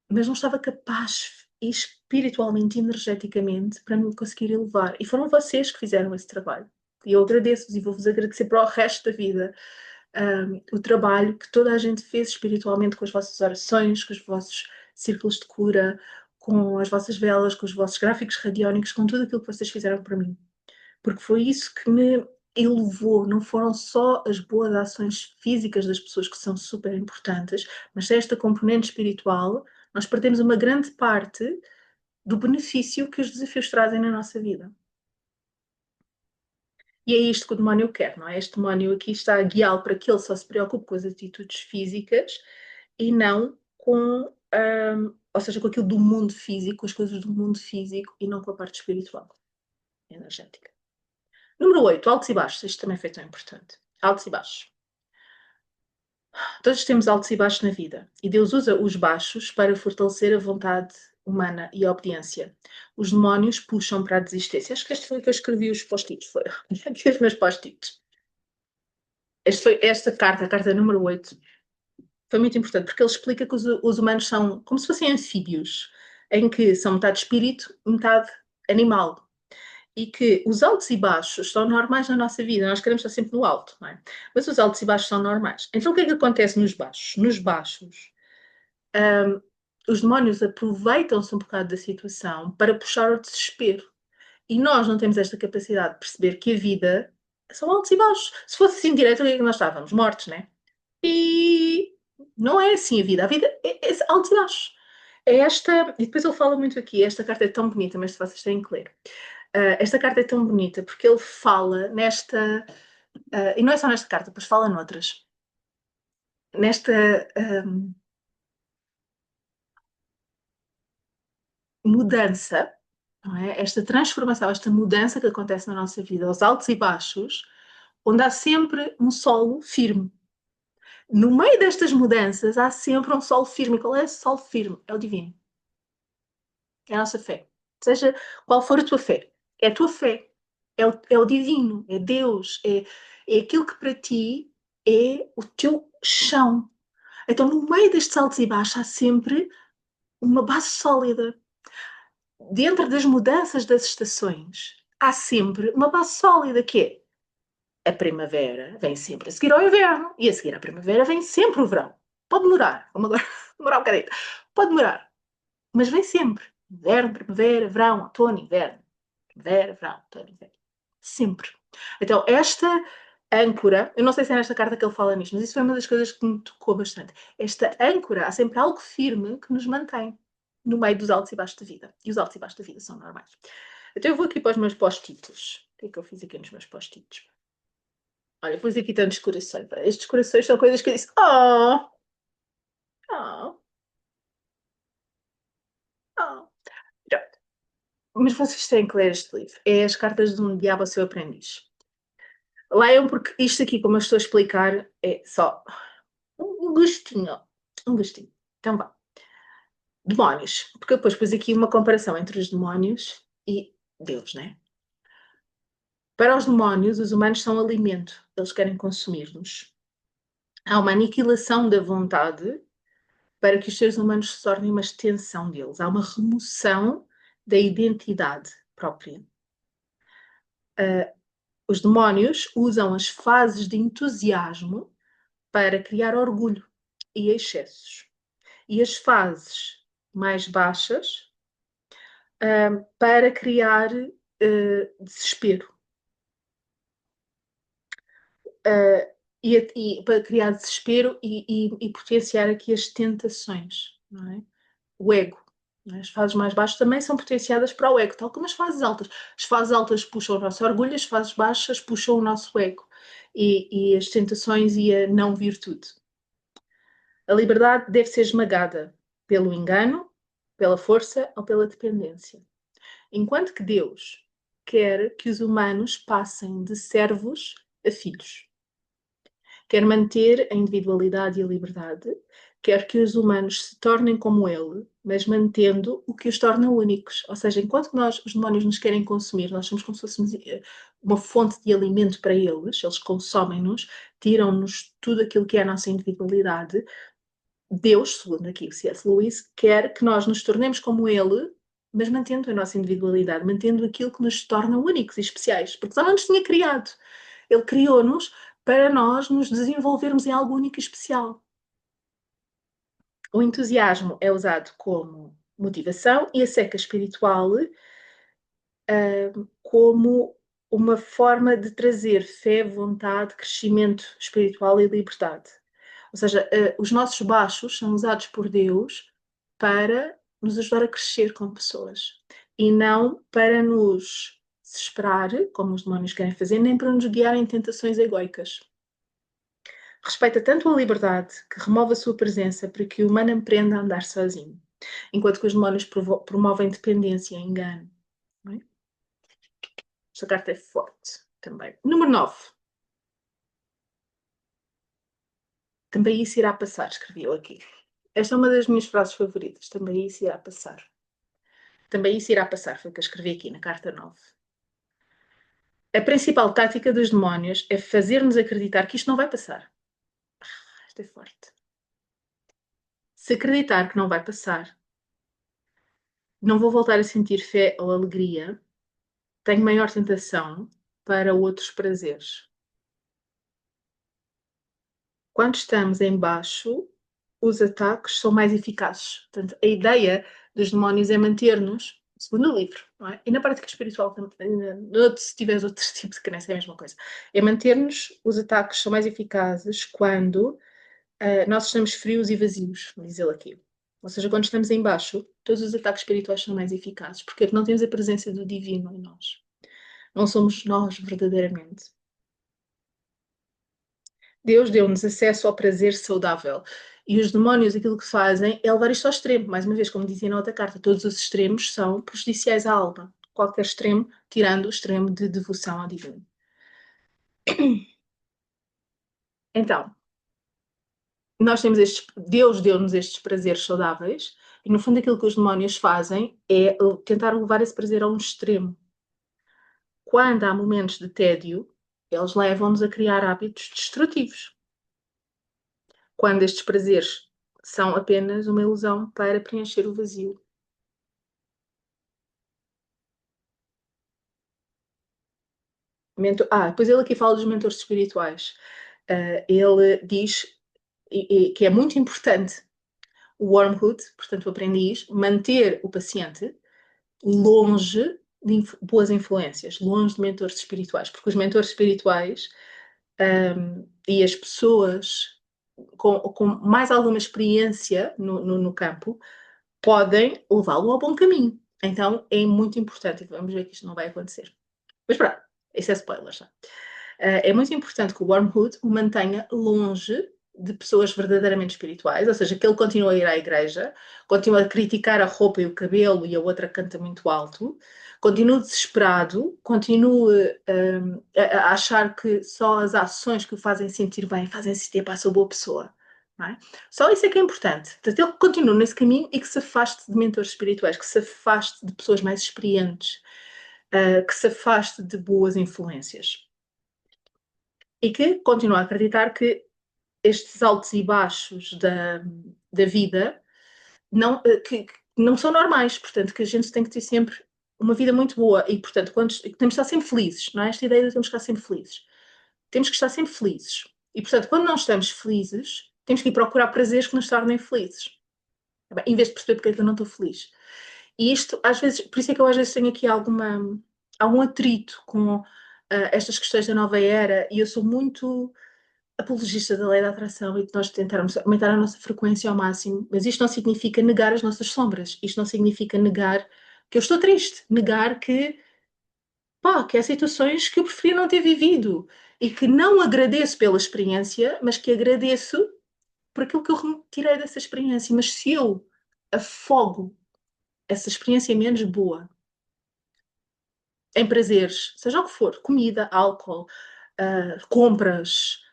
mas não estava capaz espiritualmente, energeticamente, para me conseguir elevar. E foram vocês que fizeram esse trabalho. E eu agradeço-vos e vou-vos agradecer para o resto da vida o trabalho que toda a gente fez espiritualmente com as vossas orações, com os vossos círculos de cura, com as vossas velas, com os vossos gráficos radiónicos, com tudo aquilo que vocês fizeram para mim. Porque foi isso que me elevou, não foram só as boas ações físicas das pessoas que são super importantes, mas sem esta componente espiritual, nós perdemos uma grande parte do benefício que os desafios trazem na nossa vida. E é isto que o demónio quer, não é? Este demónio aqui está a guiá-lo para que ele só se preocupe com as atitudes físicas e não com, ou seja, com aquilo do mundo físico, as coisas do mundo físico e não com a parte espiritual, energética. Número 8, altos e baixos. Isto também foi tão importante. Altos e baixos. Todos temos altos e baixos na vida. E Deus usa os baixos para fortalecer a vontade humana e a obediência. Os demónios puxam para a desistência. Acho que este foi o que eu escrevi os post-its. Foi aqui os meus post-its. Esta carta, a carta número 8, foi muito importante porque ele explica que os humanos são como se fossem anfíbios, em que são metade espírito, metade animal. E que os altos e baixos são normais na nossa vida. Nós queremos estar sempre no alto, não é? Mas os altos e baixos são normais. Então o que é que acontece nos baixos? Nos baixos, os demónios aproveitam-se um bocado da situação para puxar o desespero. E nós não temos esta capacidade de perceber que a vida são altos e baixos. Se fosse assim direto, o que é que nós estávamos? Mortos, né? E não é assim a vida. A vida é altos e baixos. É esta, e depois ele fala muito aqui, esta carta é tão bonita, mas se vocês têm que ler. Esta carta é tão bonita porque ele fala nesta, e não é só nesta carta, depois fala noutras, nesta mudança, não é? Esta transformação, esta mudança que acontece na nossa vida, aos altos e baixos, onde há sempre um solo firme. No meio destas mudanças, há sempre um solo firme. E qual é esse solo firme? É o divino. É a nossa fé. Seja qual for a tua fé. É a tua fé. É o divino. É Deus. É aquilo que para ti é o teu chão. Então, no meio destes altos e baixos, há sempre uma base sólida. Dentro das mudanças das estações, há sempre uma base sólida que é a primavera vem sempre a seguir ao inverno e a seguir à primavera vem sempre o verão. Pode demorar, vamos agora demorar um bocadinho. Pode demorar, mas vem sempre. Inverno, primavera, verão, outono, inverno. Primavera, verão, outono, inverno. Sempre. Então, esta âncora, eu não sei se é nesta carta que ele fala nisto, mas isso foi uma das coisas que me tocou bastante. Esta âncora, há sempre algo firme que nos mantém no meio dos altos e baixos da vida. E os altos e baixos da vida são normais. Então eu vou aqui para os meus post-its. O que é que eu fiz aqui nos meus post-its? Olha, pus aqui tantos corações. Estes corações são coisas que eu disse: oh, oh, oh. Pronto. Mas vocês têm que ler este livro. É As Cartas de um Diabo ao Seu Aprendiz. Leiam porque isto aqui, como eu estou a explicar, é só um gostinho. Um gostinho. Então vá. Demónios. Porque eu depois pus aqui uma comparação entre os demónios e Deus, né? Para os demónios, os humanos são alimento, eles querem consumir-nos. Há uma aniquilação da vontade para que os seres humanos se tornem uma extensão deles. Há uma remoção da identidade própria. Os demónios usam as fases de entusiasmo para criar orgulho e excessos. E as fases mais baixas para criar desespero. E para criar desespero e potenciar aqui as tentações, não é? O ego. As fases mais baixas também são potenciadas para o ego, tal como as fases altas. As fases altas puxam o nosso orgulho, as fases baixas puxam o nosso ego e as tentações e a não virtude. A liberdade deve ser esmagada pelo engano, pela força ou pela dependência. Enquanto que Deus quer que os humanos passem de servos a filhos. Quer manter a individualidade e a liberdade, quer que os humanos se tornem como ele, mas mantendo o que os torna únicos. Ou seja, enquanto nós, os demónios, nos querem consumir, nós somos como se fôssemos uma fonte de alimento para eles consomem-nos, tiram-nos tudo aquilo que é a nossa individualidade. Deus, segundo aqui o C.S. Lewis, quer que nós nos tornemos como ele, mas mantendo a nossa individualidade, mantendo aquilo que nos torna únicos e especiais, porque só não nos tinha criado. Ele criou-nos para nós nos desenvolvermos em algo único e especial. O entusiasmo é usado como motivação e a seca espiritual como uma forma de trazer fé, vontade, crescimento espiritual e liberdade. Ou seja, os nossos baixos são usados por Deus para nos ajudar a crescer como pessoas e não para nos desesperar, como os demónios querem fazer, nem para nos guiar em tentações egoicas. Respeita tanto a liberdade que remove a sua presença para que o humano aprenda a andar sozinho, enquanto que os demónios promovem dependência e engano. Não é? Esta carta é forte também. Número 9. Também isso irá passar, escrevi eu aqui. Esta é uma das minhas frases favoritas. Também isso irá passar. Também isso irá passar, foi o que eu escrevi aqui na carta 9. A principal tática dos demónios é fazer-nos acreditar que isto não vai passar. Isto é forte. Se acreditar que não vai passar, não vou voltar a sentir fé ou alegria, tenho maior tentação para outros prazeres. Quando estamos em baixo, os ataques são mais eficazes. Portanto, a ideia dos demónios é manter-nos, segundo o livro, não é? E na prática espiritual, se tiveres outros tipos de crença, é a mesma coisa. É manter-nos, os ataques são mais eficazes quando nós estamos frios e vazios, diz ele aqui. Ou seja, quando estamos em baixo, todos os ataques espirituais são mais eficazes, porque não temos a presença do divino em nós. Não somos nós verdadeiramente. Deus deu-nos acesso ao prazer saudável. E os demónios, aquilo que fazem é levar isto ao extremo. Mais uma vez, como dizia na outra carta, todos os extremos são prejudiciais à alma. Qualquer extremo, tirando o extremo de devoção ao divino. Então, Deus deu-nos estes prazeres saudáveis, e no fundo aquilo que os demónios fazem é tentar levar esse prazer a um extremo. Quando há momentos de tédio, eles levam-nos a criar hábitos destrutivos. Quando estes prazeres são apenas uma ilusão para preencher o vazio. Depois ele aqui fala dos mentores espirituais. Ele diz que é muito importante o wormhood, portanto o aprendiz, manter o paciente longe de boas influências, longe de mentores espirituais, porque os mentores espirituais e as pessoas com mais alguma experiência no campo podem levá-lo ao bom caminho. Então é muito importante, e vamos ver que isto não vai acontecer. Mas pronto, isso é spoiler já. É muito importante que o Wormhood o mantenha longe de pessoas verdadeiramente espirituais, ou seja, que ele continue a ir à igreja, continue a criticar a roupa e o cabelo e a outra canta muito alto, continue desesperado, continue a achar que só as ações que o fazem sentir bem fazem sentir para a sua boa pessoa. Não é? Só isso é que é importante. Portanto, ele continue nesse caminho e que se afaste de mentores espirituais, que se afaste de pessoas mais experientes, que se afaste de boas influências e que continue a acreditar que estes altos e baixos da vida não, que não são normais, portanto, que a gente tem que ter sempre uma vida muito boa e, portanto, temos que estar sempre felizes, não é? Esta ideia de temos que estar sempre felizes. Temos que estar sempre felizes. E, portanto, quando não estamos felizes, temos que ir procurar prazeres que nos tornem felizes. Em vez de perceber porque é que eu não estou feliz. E isto, às vezes, por isso é que eu às vezes tenho aqui algum atrito com estas questões da nova era, e eu sou muito apologista da lei da atração e de nós tentarmos aumentar a nossa frequência ao máximo, mas isto não significa negar as nossas sombras, isto não significa negar que eu estou triste, negar que há situações que eu preferia não ter vivido e que não agradeço pela experiência, mas que agradeço por aquilo que eu retirei dessa experiência. Mas se eu afogo essa experiência menos boa em prazeres, seja o que for, comida, álcool, compras,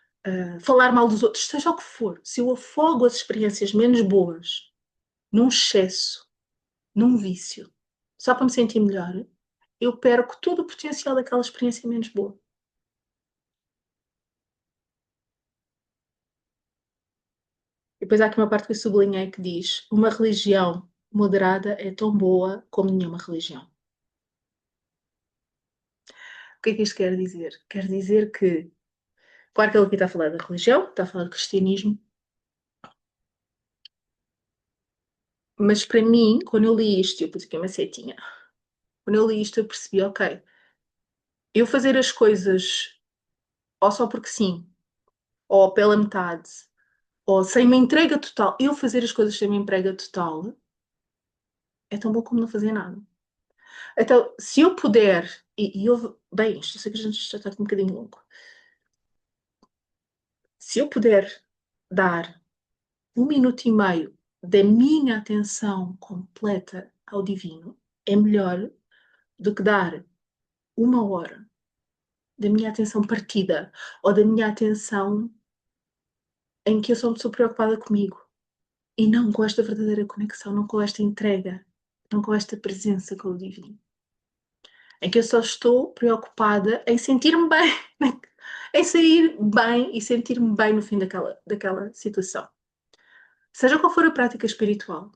falar mal dos outros, seja o que for, se eu afogo as experiências menos boas num excesso, num vício, só para me sentir melhor, eu perco todo o potencial daquela experiência menos boa. E depois há aqui uma parte que eu sublinhei que diz: uma religião moderada é tão boa como nenhuma religião. O que é que isto quer dizer? Quer dizer que, claro que ele aqui está a falar da religião, está a falar do cristianismo, mas para mim, quando eu li isto, eu pus aqui uma setinha, quando eu li isto eu percebi, ok, eu fazer as coisas ou só porque sim, ou pela metade, ou sem uma entrega total, eu fazer as coisas sem uma entrega total, é tão bom como não fazer nada. Então, se eu puder, e eu, bem, isto eu sei que a gente já está aqui um bocadinho longo, se eu puder dar 1 minuto e meio da minha atenção completa ao divino, é melhor do que dar 1 hora da minha atenção partida ou da minha atenção em que eu sou uma pessoa preocupada comigo e não com esta verdadeira conexão, não com esta entrega, não com esta presença com o divino. Em que eu só estou preocupada em sentir-me bem, em sair bem e sentir-me bem no fim daquela situação. Seja qual for a prática espiritual,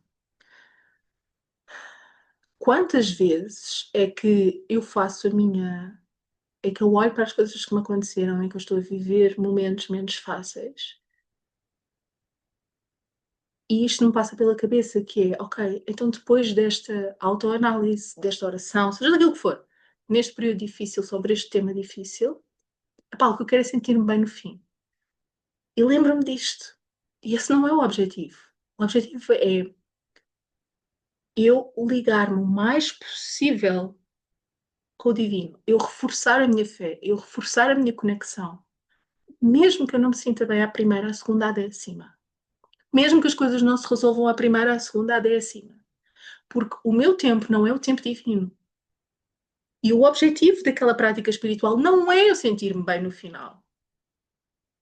quantas vezes é que eu faço a minha. É que eu olho para as coisas que me aconteceram, em que eu estou a viver momentos menos fáceis e isto não passa pela cabeça, que é, ok, então depois desta autoanálise, desta oração, seja daquilo que for, neste período difícil, sobre este tema difícil, epá, o que eu quero é sentir-me bem no fim. E lembro-me disto. E esse não é o objetivo. O objetivo é eu ligar-me o mais possível com o divino, eu reforçar a minha fé, eu reforçar a minha conexão, mesmo que eu não me sinta bem à primeira, à segunda, à décima. Mesmo que as coisas não se resolvam à primeira, à segunda, à décima. Porque o meu tempo não é o tempo divino. E o objetivo daquela prática espiritual não é eu sentir-me bem no final.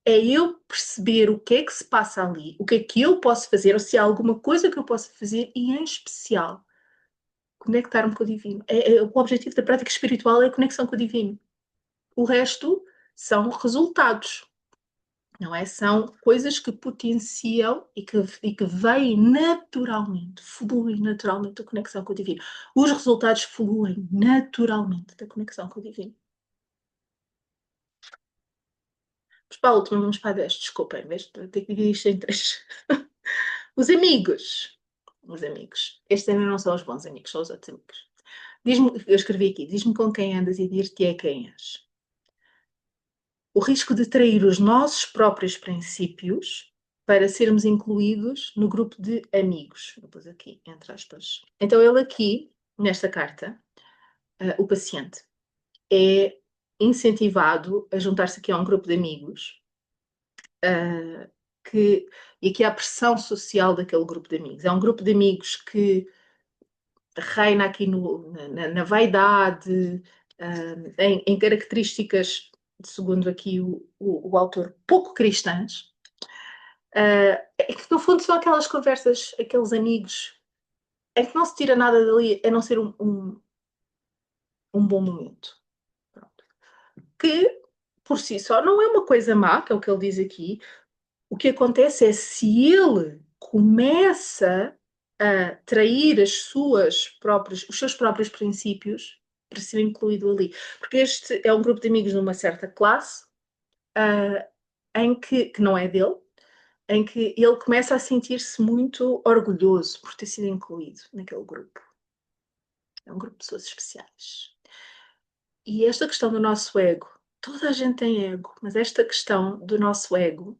É eu perceber o que é que se passa ali, o que é que eu posso fazer, ou se há alguma coisa que eu possa fazer, e em especial, conectar-me com o divino. O objetivo da prática espiritual é a conexão com o divino. O resto são resultados, não é? São coisas que potenciam e que vêm naturalmente, fluem naturalmente da conexão com o divino. Os resultados fluem naturalmente da conexão com o divino. Mas para a última, vamos para a 10, desculpem, em vez de ter que dividir isto em três. Os amigos. Os amigos. Estes ainda não são os bons amigos, são os outros amigos. Diz-me, eu escrevi aqui, diz-me com quem andas e dir-te é quem és. O risco de trair os nossos próprios princípios para sermos incluídos no grupo de amigos. Vou pôr aqui, entre aspas. Então, ele aqui, nesta carta, o paciente, é incentivado a juntar-se aqui a um grupo de amigos que, e aqui há a pressão social daquele grupo de amigos. É um grupo de amigos que reina aqui na vaidade, em características, segundo aqui o autor, pouco cristãs. É que no fundo são aquelas conversas, aqueles amigos, em que não se tira nada dali a não ser um bom momento. Pronto. Que, por si só, não é uma coisa má, que é o que ele diz aqui. O que acontece é se ele começa a trair os seus próprios princípios para ser incluído ali. Porque este é um grupo de amigos numa certa classe, em que não é dele, em que ele começa a sentir-se muito orgulhoso por ter sido incluído naquele grupo. É um grupo de pessoas especiais. E esta questão do nosso ego, toda a gente tem ego, mas esta questão do nosso ego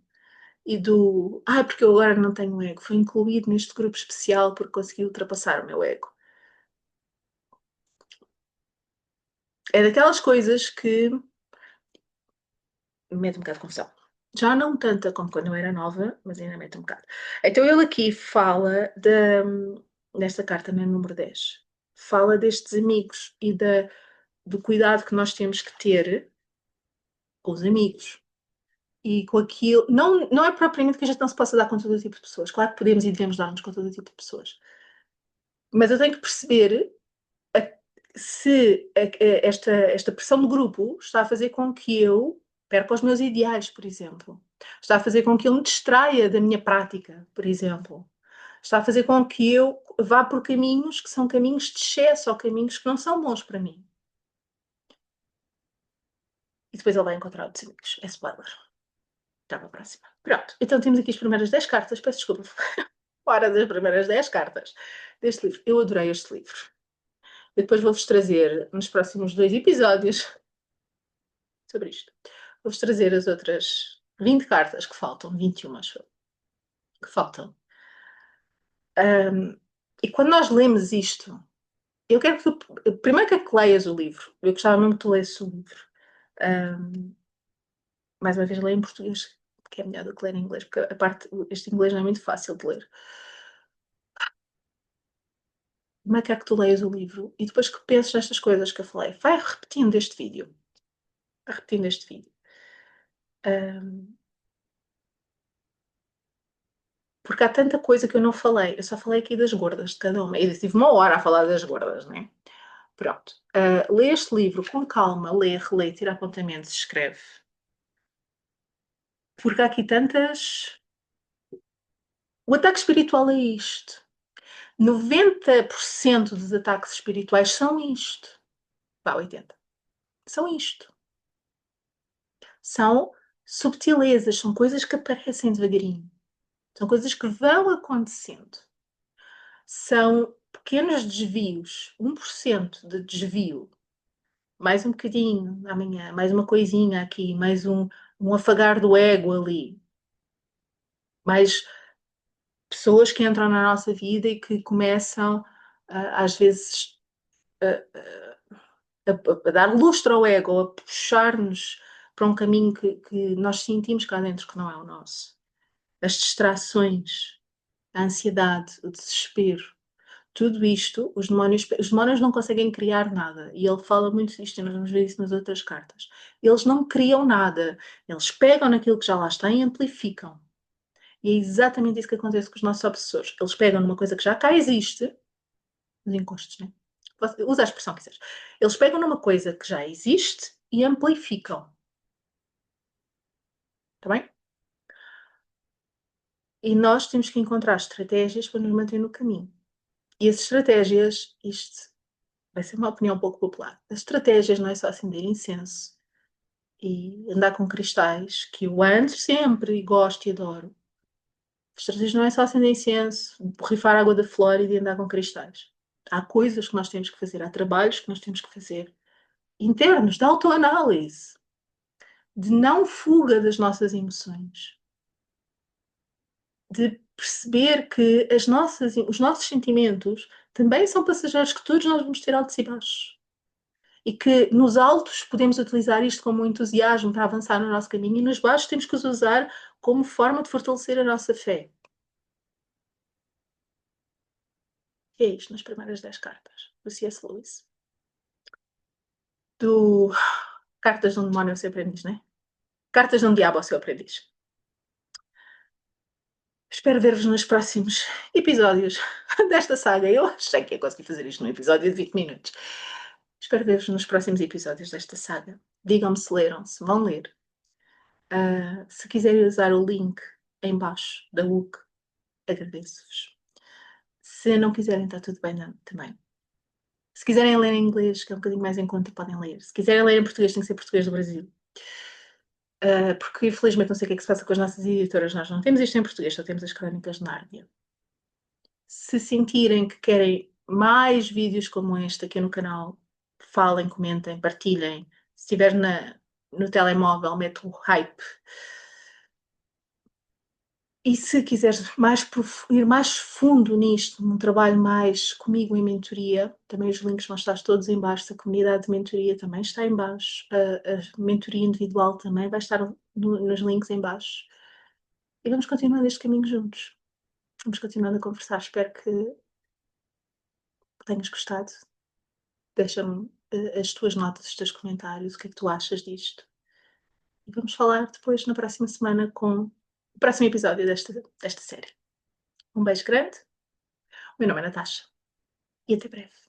e do porque eu agora não tenho ego, foi incluído neste grupo especial porque consegui ultrapassar o meu ego. É daquelas coisas que me mete um bocado de confusão. Já não tanta como quando eu era nova, mas ainda mete um bocado. Então ele aqui fala nesta carta mesmo número 10, fala destes amigos e do cuidado que nós temos que ter com os amigos e com aquilo. Não, não é propriamente que a gente não se possa dar com todo tipo de pessoas. Claro que podemos e devemos dar-nos com todo tipo de pessoas. Mas eu tenho que perceber se esta pressão do grupo está a fazer com que eu perca os meus ideais, por exemplo. Está a fazer com que eu me distraia da minha prática, por exemplo. Está a fazer com que eu vá por caminhos que são caminhos de excesso ou caminhos que não são bons para mim. E depois ele vai encontrar outros amigos. É spoiler. Já para a próxima. Pronto. Então temos aqui as primeiras 10 cartas. Peço desculpa. Fora das primeiras 10 cartas deste livro. Eu adorei este livro. Eu depois vou-vos trazer nos próximos 2 episódios sobre isto. Vou-vos trazer as outras 20 cartas que faltam, 21, acho que faltam. E quando nós lemos isto, eu quero que tu, primeiro que leias o livro. Eu gostava mesmo que tu lesses o livro. Mais uma vez, leia em português, que é melhor do que ler em inglês, porque este inglês não é muito fácil de ler. Primeiro quero que tu leias o livro e depois que penses nestas coisas que eu falei. Vai repetindo este vídeo. Vai repetindo este vídeo. Porque há tanta coisa que eu não falei. Eu só falei aqui das gordas de cada uma. E tive uma hora a falar das gordas, não é? Pronto. Lê este livro com calma, lê, relê, tira apontamentos, escreve. Porque há aqui tantas. O ataque espiritual é isto. 90% dos ataques espirituais são isto. Pá, 80%. São isto. São subtilezas, são coisas que aparecem devagarinho. São coisas que vão acontecendo. São pequenos desvios. 1% de desvio, mais um bocadinho amanhã, mais uma coisinha aqui, mais um afagar do ego ali, mais pessoas que entram na nossa vida e que começam, às vezes, a dar lustre ao ego, a puxar-nos para um caminho que nós sentimos cá dentro que não é o nosso. As distrações, a ansiedade, o desespero. Tudo isto, os demónios não conseguem criar nada. E ele fala muito disto, e nós vamos ver isso nas outras cartas. Eles não criam nada. Eles pegam naquilo que já lá está e amplificam. E é exatamente isso que acontece com os nossos obsessores. Eles pegam numa coisa que já cá existe, os encostos, né? Usa a expressão que quiseres. Eles pegam numa coisa que já existe e amplificam. Está bem? E nós temos que encontrar estratégias para nos manter no caminho. E as estratégias, isto vai ser uma opinião um pouco popular. As estratégias não é só acender incenso e andar com cristais, que eu ando sempre e gosto e adoro. As estratégias não é só acender incenso, borrifar água da Flórida e andar com cristais. Há coisas que nós temos que fazer, há trabalhos que nós temos que fazer internos, de autoanálise, de não fuga das nossas emoções, de perceber que os nossos sentimentos também são passageiros, que todos nós vamos ter altos e baixos. E que nos altos podemos utilizar isto como um entusiasmo para avançar no nosso caminho e nos baixos temos que os usar como forma de fortalecer a nossa fé. E é isto nas primeiras 10 cartas do C.S. Lewis. Do Cartas de um Demónio ao Seu Aprendiz, não é? Cartas de um Diabo ao Seu Aprendiz. Espero ver-vos nos próximos episódios desta saga. Eu achei que ia conseguir fazer isto num episódio de 20 minutos. Espero ver-vos nos próximos episódios desta saga. Digam-me se leram, se vão ler. Se quiserem usar o link em baixo da UC, agradeço-vos. Se não quiserem, está tudo bem também. Se quiserem ler em inglês, que é um bocadinho mais em conta, podem ler. Se quiserem ler em português, tem que ser português do Brasil. Porque infelizmente não sei o que é que se passa com as nossas editoras, nós não temos isto em português, só temos as Crónicas de Nárnia. Se sentirem que querem mais vídeos como este aqui no canal, falem, comentem, partilhem. Se estiver no telemóvel, mete o hype. E se quiseres ir mais fundo nisto, num trabalho mais comigo em mentoria, também os links vão estar todos em baixo, a comunidade de mentoria também está em baixo, a mentoria individual também vai estar nos links em baixo. E vamos continuar neste caminho juntos. Vamos continuar a conversar. Espero que tenhas gostado. Deixa-me as tuas notas, os teus comentários, o que é que tu achas disto. E vamos falar depois na próxima semana com o próximo episódio desta série. Um beijo grande. O meu nome é Natasha e até breve.